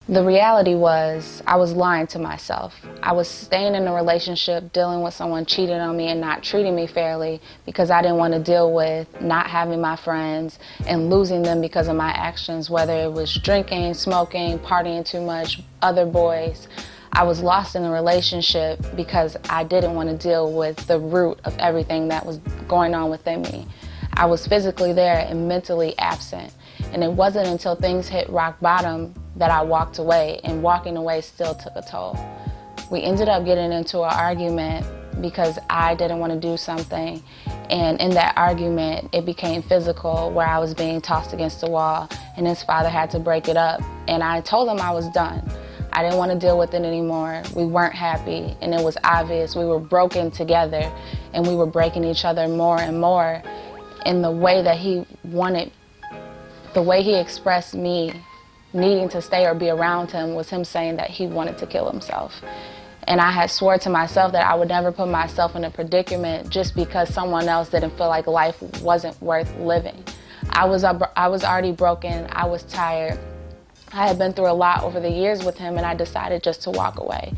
The reality was I was lying to myself. I was staying in a relationship, dealing with someone cheating on me and not treating me fairly because I didn't want to deal with not having my friends and losing them because of my actions, whether it was drinking, smoking, partying too much, other boys. I was lost in a relationship because I didn't want to deal with the root of everything that was going on within me. I was physically there and mentally absent. And it wasn't until things hit rock bottom that I walked away, and walking away still took a toll. We ended up getting into an argument because I didn't want to do something, and in that argument it became physical, where I was being tossed against the wall and his father had to break it up, and I told him I was done. I didn't want to deal with it anymore. We weren't happy, and it was obvious. We were broken together, and we were breaking each other more and more. In the way that he wanted, the way he expressed me needing to stay or be around him was him saying that he wanted to kill himself. And I had swore to myself that I would never put myself in a predicament just because someone else didn't feel like life wasn't worth living. I was already broken. I was tired. I had been through a lot over the years with him, and I decided just to walk away.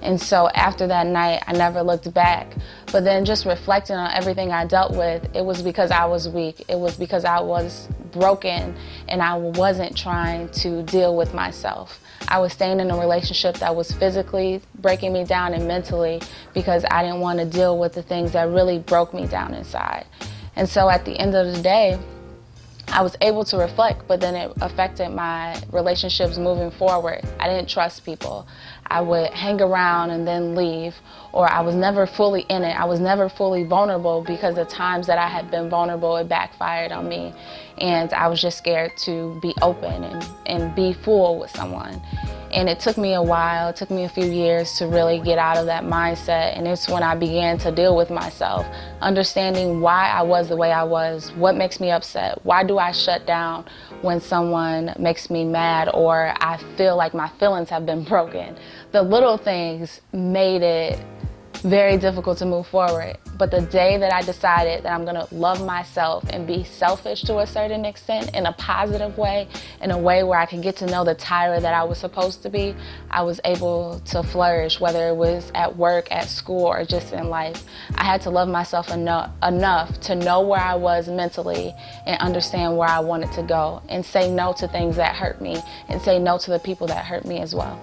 And so after that night, I never looked back. But then just reflecting on everything I dealt with, it was because I was weak. It was because I was broken and I wasn't trying to deal with myself. I was staying in a relationship that was physically breaking me down and mentally because I didn't want to deal with the things that really broke me down inside. And so at the end of the day, I was able to reflect, but then it affected my relationships moving forward. I didn't trust people. I would hang around and then leave, or I was never fully in it. I was never fully vulnerable because the times that I had been vulnerable, it backfired on me. And I was just scared to be open and be full with someone. And it took me a while, it took me a few years to really get out of that mindset. And it's when I began to deal with myself, understanding why I was the way I was, what makes me upset, why do I shut down when someone makes me mad or I feel like my feelings have been broken. The little things made it very difficult to move forward. But the day that I decided that I'm gonna love myself and be selfish to a certain extent in a positive way, in a way where I could get to know the Tyra that I was supposed to be, I was able to flourish, whether it was at work, at school, or just in life. I had to love myself enough to know where I was mentally and understand where I wanted to go and say no to things that hurt me and say no to the people that hurt me as well.